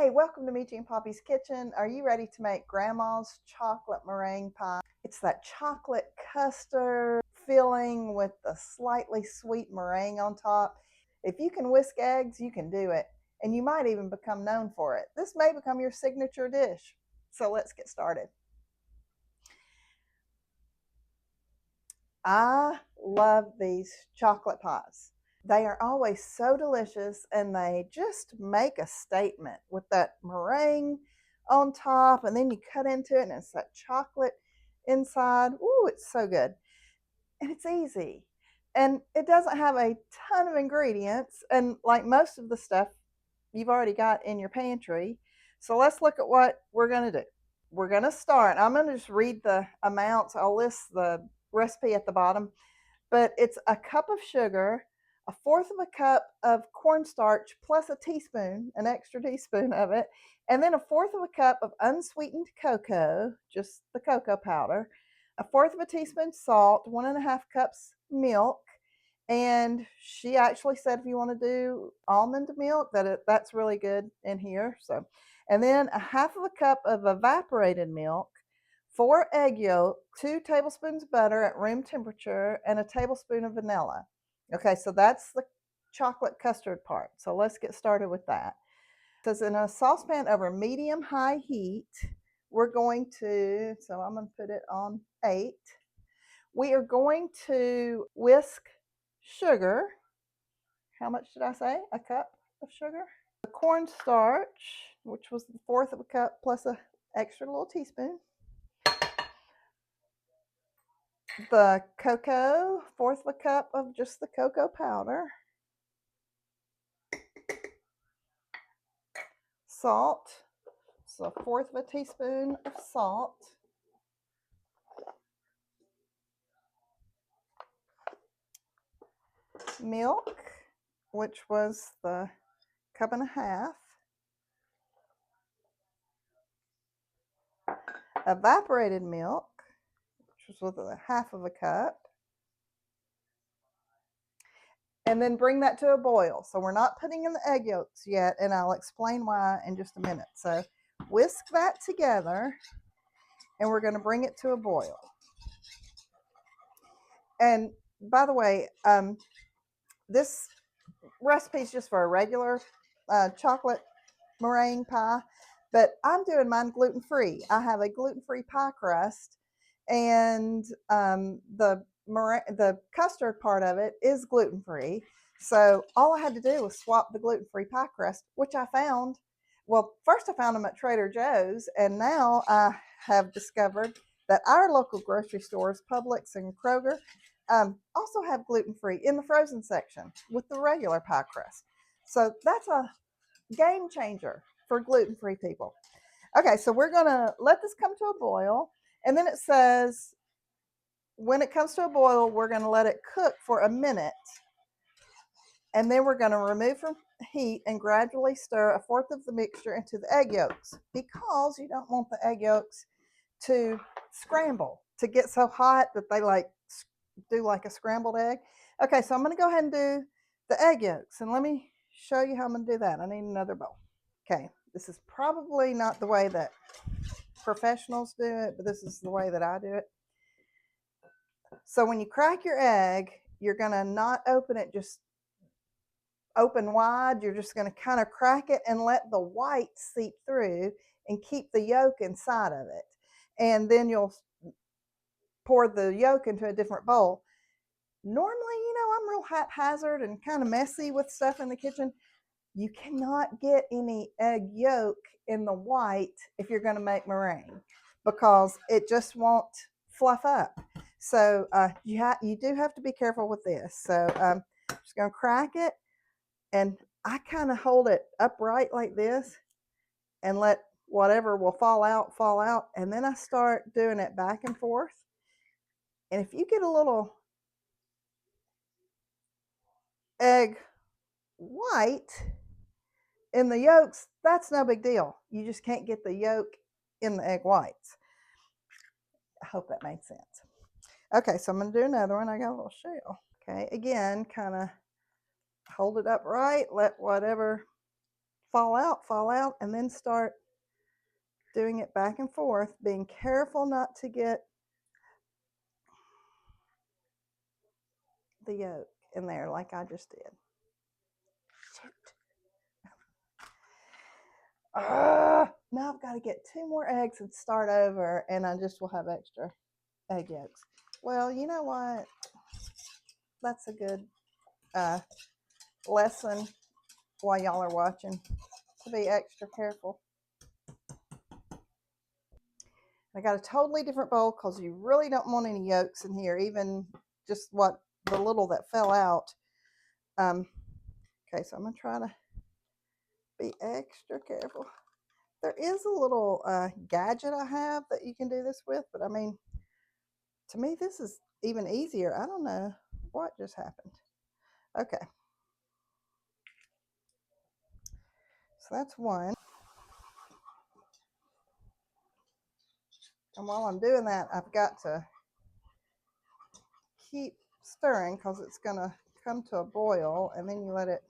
Hey, welcome to Migi and Poppy's Kitchen. Are you ready to make Grandma's chocolate meringue pie? It's that chocolate custard filling with the slightly sweet meringue on top. If you can whisk eggs, you can do it, and you might even become known for it. This may become your signature dish. So let's get started. I love these chocolate pies. They are always so delicious, and they just make a statement with that meringue on top, and then you cut into it and it's that chocolate inside. Ooh, it's so good. And it's easy. And it doesn't have a ton of ingredients, and like most of the stuff you've already got in your pantry. So let's look at what we're going to do. We're going to start. I'm going to just read the amounts. I'll list the recipe at the bottom, but it's a cup of sugar, a fourth of a cup of cornstarch plus a teaspoon, an extra teaspoon of it, and then a fourth of a cup of unsweetened cocoa, just the cocoa powder, a fourth of a teaspoon salt, 1.5 cups milk. And she actually said if you want to do almond milk, that's really good in here. So, and then a half of a cup of evaporated milk, 4 egg yolks, 2 tablespoons of butter at room temperature, and a tablespoon of vanilla. Okay, so that's the chocolate custard part. So let's get started with that. It says in a saucepan over medium-high heat, we're going to, so I'm going to put it on 8. We are going to whisk sugar. How much did I say? A cup of sugar. The cornstarch, which was the fourth of a cup plus an extra little teaspoon. The cocoa, fourth of a cup of just the cocoa powder. Salt, so a fourth of a teaspoon of salt. Milk, which was the cup and a half. Evaporated milk, which was with a half of a cup. And then bring that to a boil. So we're not putting in the egg yolks yet, and I'll explain why in just a minute. So whisk that together, and we're going to bring it to a boil. And by the way, this recipe is just for a regular chocolate meringue pie, but I'm doing mine gluten-free. I have a gluten-free pie crust, and the custard part of it is gluten-free. So all I had to do was swap the gluten-free pie crust, which I found. Well, first I found them at Trader Joe's, and now I have discovered that our local grocery stores, Publix and Kroger, also have gluten-free in the frozen section with the regular pie crust. So that's a game changer for gluten-free people. Okay, so we're gonna let this come to a boil, and then it says when it comes to a boil, we're gonna let it cook for a minute, and then we're gonna remove from heat and gradually stir a fourth of the mixture into the egg yolks, because you don't want the egg yolks to scramble, to get so hot that they like do like a scrambled egg. Okay, so I'm gonna go ahead and do the egg yolks, and let me show you how I'm gonna do that. I need another bowl. Okay, this is probably not the way that professionals do it, but this is the way that I do it. So when you crack your egg, you're gonna not open it just open wide. You're just gonna kind of crack it and let the white seep through and keep the yolk inside of it. And then you'll pour the yolk into a different bowl. Normally, I'm real haphazard and kind of messy with stuff in the kitchen. You cannot get any egg yolk in the white if you're going to make meringue, because it just won't fluff up. So you do have to be careful with this. So I'm just going to crack it, and I kind of hold it upright like this and let whatever will fall out, and then I start doing it back and forth. And if you get a little egg white in the yolks, that's no big deal. You just can't get the yolk in the egg whites. I hope that made sense. Okay, so I'm going to do another one. I got a little shell. Okay, again, kind of hold it upright, let whatever fall out, and then start doing it back and forth, being careful not to get the yolk in there like I just did. Now I've got to get 2 more eggs and start over, and I just will have extra egg yolks. Well, you know what? That's a good lesson while y'all are watching, to be extra careful. I got a totally different bowl because you really don't want any yolks in here, even just what the little that fell out. Okay, so I'm going to try to be extra careful. There is a little gadget I have that you can do this with, but I mean, to me, this is even easier. I don't know what just happened. Okay. So that's one. And while I'm doing that, I've got to keep stirring because it's going to come to a boil, and then you let it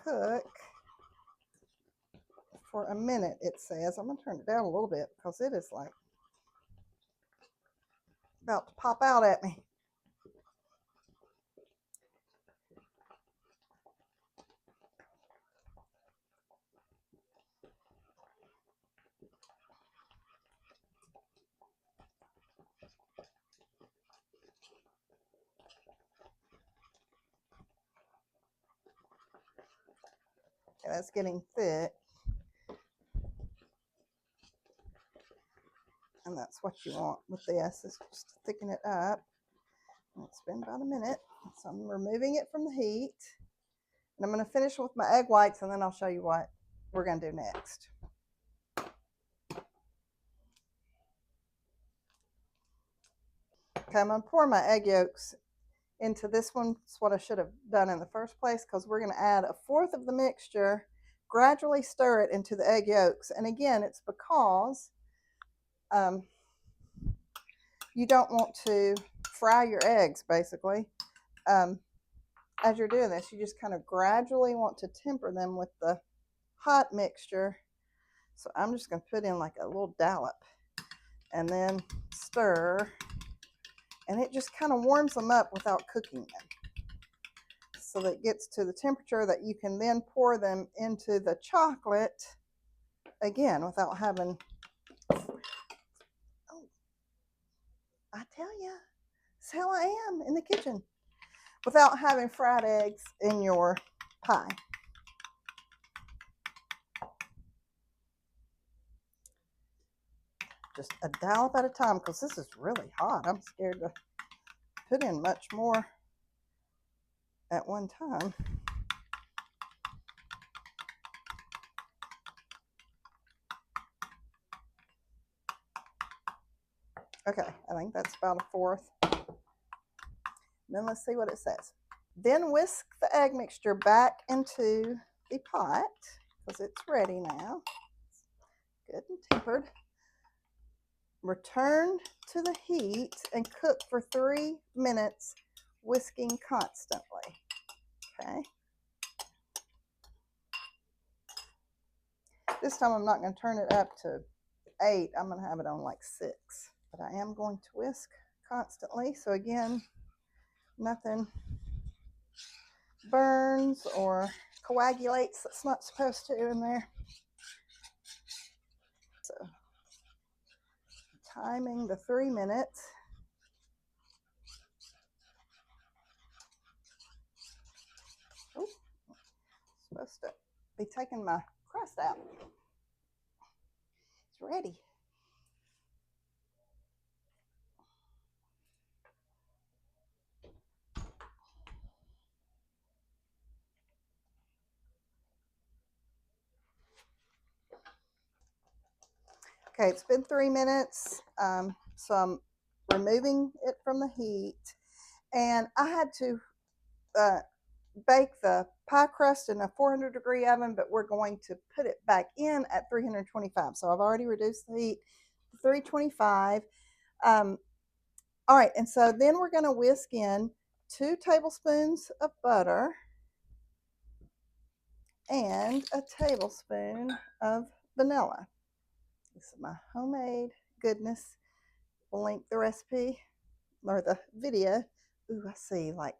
cook for a minute, it says. I'm going to turn it down a little bit because it is like about to pop out at me. Okay, that's getting thick. And that's what you want with this, is just to thicken it up. And it's been about a minute. So I'm removing it from the heat. And I'm going to finish with my egg whites, and then I'll show you what we're going to do next. Okay, I'm going to pour my egg yolks into this one. It's what I should have done in the first place, because we're going to add 1/4 of the mixture, gradually stir it into the egg yolks. And again, it's because you don't want to fry your eggs, basically. As you're doing this, you just kind of gradually want to temper them with the hot mixture. So I'm just going to put in like a little dollop and then stir, and it just kind of warms them up without cooking them, so that it gets to the temperature that you can then pour them into the chocolate again without having, oh, I tell you, that's how I am in the kitchen, without having fried eggs in your pie. Just a dollop at a time, because this is really hot. I'm scared to put in much more at one time. Okay, I think that's about 1/4. Then let's see what it says. Then whisk the egg mixture back into the pot, because it's ready now. It's good and tempered. Return to the heat and cook for 3 minutes, whisking constantly. Okay. This time I'm not going to turn it up to 8. I'm going to have it on like 6. But I am going to whisk constantly. So again, nothing burns or coagulates that's not supposed to in there. So timing the 3 minutes. Ooh, supposed to be taking my crust out. It's ready. Okay, it's been 3 minutes. So I'm removing it from the heat. And I had to bake the pie crust in a 400-degree oven, but we're going to put it back in at 325. So I've already reduced the heat to 325. All right, and so then we're going to whisk in 2 tablespoons of butter. and a tablespoon of vanilla. This is my homemade goodness. We'll link the recipe or the video. Ooh, I see like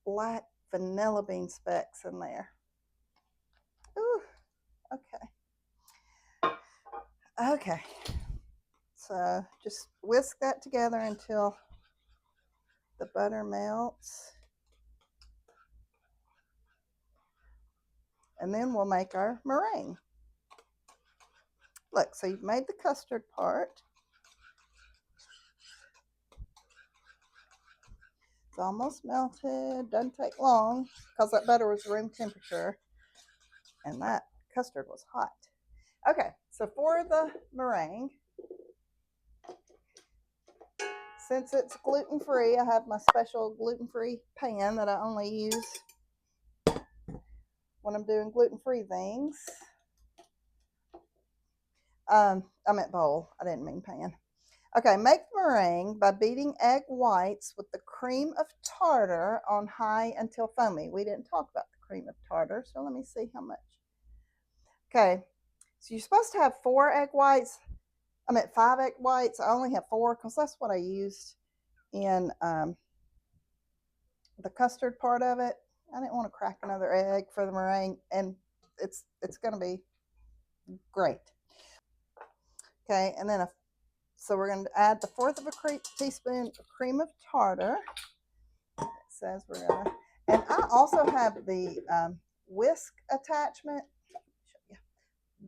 black vanilla bean specks in there. Ooh, okay. Okay. So just whisk that together until the butter melts. And then we'll make our meringue. Look, so you've made the custard part. It's almost melted. Doesn't take long because that butter was room temperature and that custard was hot. Okay, so for the meringue, since it's gluten-free, I have my special gluten-free pan that I only use when I'm doing gluten-free things. I meant bowl. I didn't mean pan. Okay, make the meringue by beating egg whites with the cream of tartar on high until foamy. We didn't talk about the cream of tartar, so let me see how much. Okay, so you're supposed to have 4 egg whites. I meant 5 egg whites. I only have 4 because that's what I used in the custard part of it. I didn't want to crack another egg for the meringue, and it's going to be great. Okay, and then so we're going to add the 1/4 of a teaspoon of cream of tartar. It says we're going to, and I also have the whisk attachment.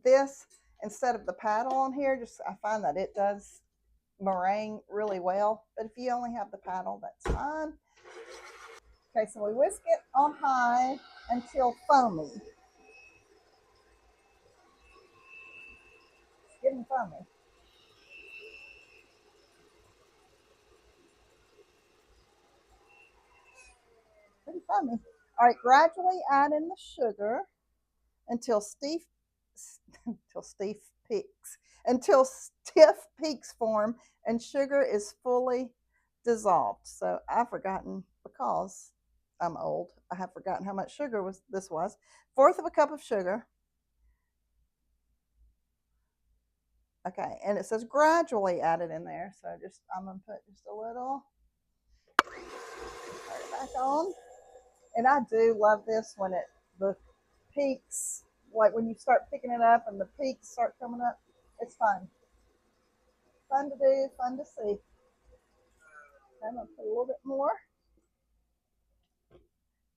This instead of the paddle on here, just I find that it does meringue really well. But if you only have the paddle, that's fine. Okay, so we whisk it on high until foamy. It's getting foamy. Pretty foamy. All right, gradually add in the sugar until stiff peaks until stiff peaks form and sugar is fully dissolved. So I've forgotten, because I'm old, I have forgotten how much sugar this was. 1/4 of a cup of sugar. Okay, and it says gradually add it in there. So I'm gonna put just a little. Turn it back on. And I do love this when the peaks, like when you start picking it up and the peaks start coming up. It's fun. Fun to do, fun to see. I'm gonna put a little bit more.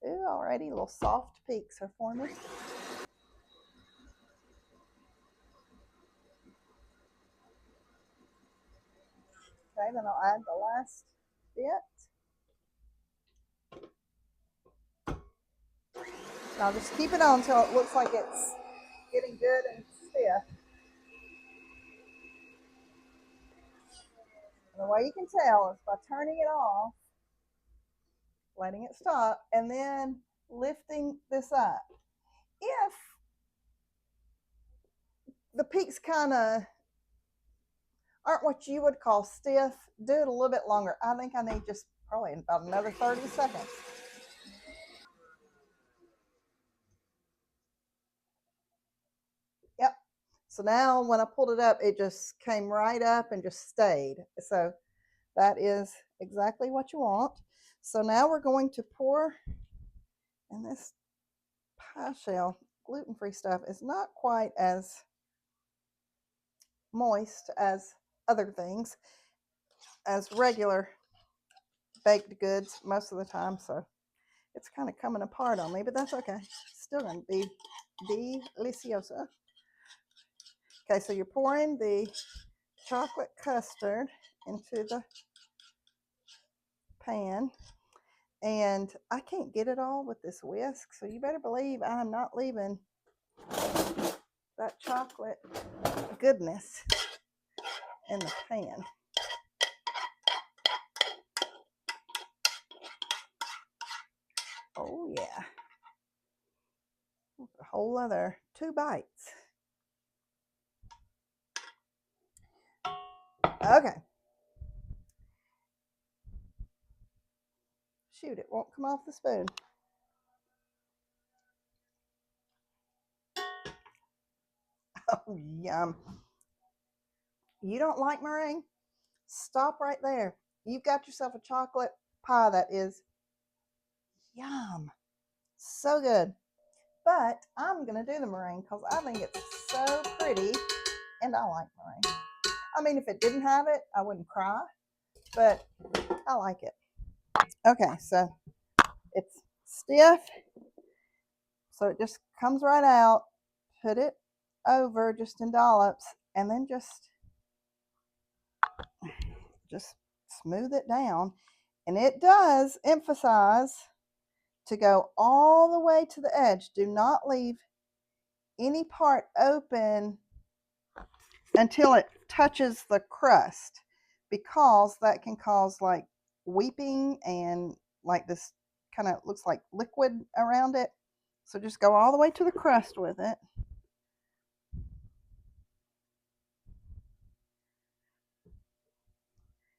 Ooh, already little soft peaks are forming. Okay, then I'll add the last bit. And I'll just keep it on until it looks like it's getting good and stiff. And the way you can tell is by turning it off, letting it stop, and then lifting this up. If the peaks kind of aren't what you would call stiff, do it a little bit longer. I think I need just probably about another 30 seconds. Yep. So now when I pulled it up, it just came right up and just stayed. So that is exactly what you want. So now we're going to pour, and this pie shell gluten-free stuff is not quite as moist as other things, as regular baked goods most of the time. So it's kind of coming apart on me, but that's okay. It's still going to be deliciosa. Okay, so you're pouring the chocolate custard into the pan, and I can't get it all with this whisk, so you better believe I'm not leaving that chocolate goodness in the pan. Oh yeah, a whole other 2 bites. Okay. Shoot, it won't come off the spoon. Oh, yum. You don't like meringue? Stop right there. You've got yourself a chocolate pie that is yum. So good. But I'm going to do the meringue because I think it's so pretty and I like meringue. I mean, if it didn't have it, I wouldn't cry, but I like it. Okay, so it's stiff, so it just comes right out. Put it over just in dollops and then just smooth it down. And it does emphasize to go all the way to the edge. Do not leave any part open until it touches the crust, because that can cause like weeping and like this kind of looks like liquid around it. So just go all the way to the crust with it.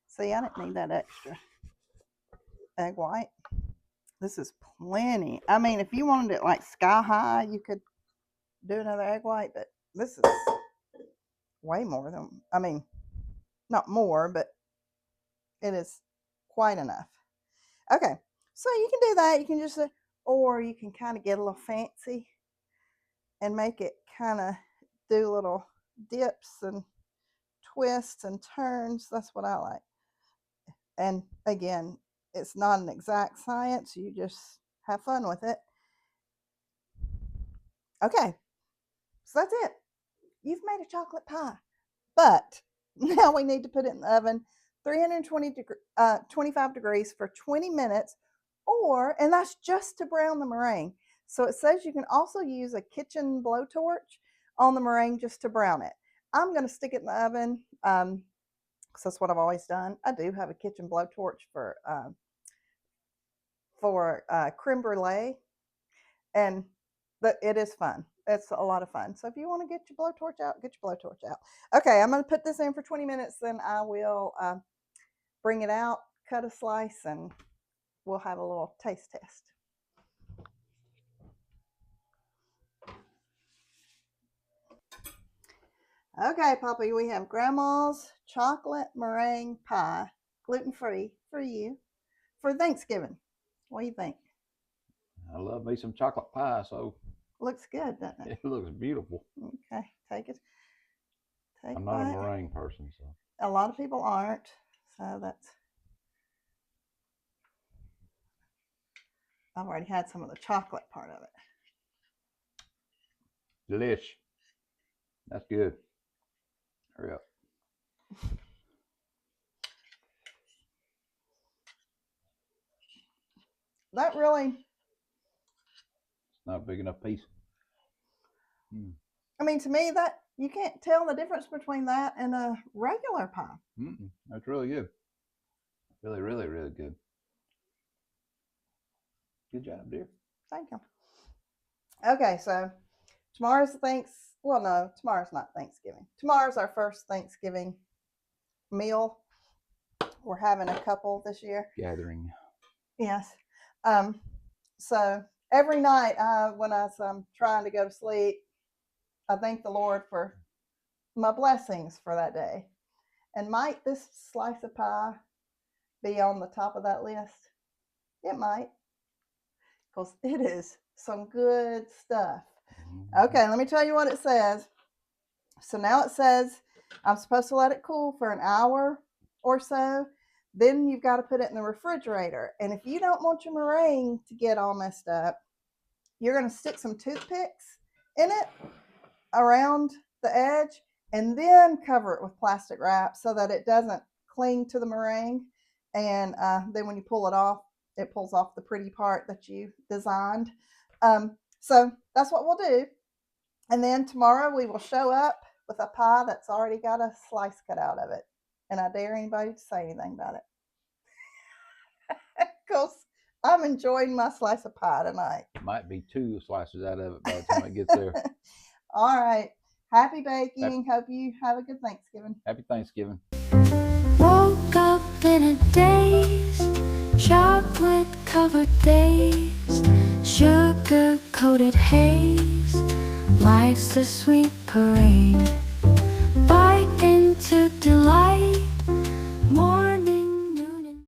See, I didn't need that extra egg white. This is plenty. I mean, if you wanted it like sky high, you could do another egg white, but this is way more than, I mean, not more, but it is quite enough. Okay, so you can do that. You can just, or you can kind of get a little fancy and make it kind of do little dips and twists and turns. That's what I like. And again, it's not an exact science. You just have fun with it. Okay, so that's it. You've made a chocolate pie. But now we need to put it in the oven, 25 degrees for 20 minutes, and that's just to brown the meringue. So it says you can also use a kitchen blowtorch on the meringue just to brown it. I'm going to stick it in the oven because that's what I've always done. I do have a kitchen blowtorch for creme brulee, and it is fun. It's a lot of fun. So if you want to get your blowtorch out, get your blowtorch out. Okay, I'm going to put this in for 20 minutes, then I will bring it out, cut a slice, and we'll have a little taste test. Okay, Poppy, we have Grandma's chocolate meringue pie, gluten-free for you, for Thanksgiving. What do you think? I love me some chocolate pie, so looks good, doesn't it? It looks beautiful. Okay, take it. I'm not a meringue person, so. A lot of people aren't, so that's. I've already had some of the chocolate part of it. Delish. That's good. Hurry up. That really. It's not a big enough piece. I mean, to me, that you can't tell the difference between that and a regular pie. That's really good. Really, really, really good. Good job, dear. Thank you. Okay, so tomorrow's tomorrow's not Thanksgiving. Tomorrow's our first Thanksgiving meal. We're having a couple this year. Gathering. Yes. So every night when I was trying to go to sleep, I thank the Lord for my blessings for that day. And might this slice of pie be on the top of that list? It might, because it is some good stuff. Okay, let me tell you what it says. So now it says I'm supposed to let it cool for an hour or so. Then you've got to put it in the refrigerator. And if you don't want your meringue to get all messed up, you're going to stick some toothpicks in it around the edge and then cover it with plastic wrap so that it doesn't cling to the meringue. And then when you pull it off, it pulls off the pretty part that you designed. So that's what we'll do. And then tomorrow we will show up with a pie that's already got a slice cut out of it. And I dare anybody to say anything about it. Because I'm enjoying my slice of pie tonight. Might be 2 slices out of it by the time it gets there. All right. Happy baking. Hope you have a good Thanksgiving. Happy Thanksgiving. Woke up in a daze, chocolate covered days, sugar coated haze, Life's a sweet parade.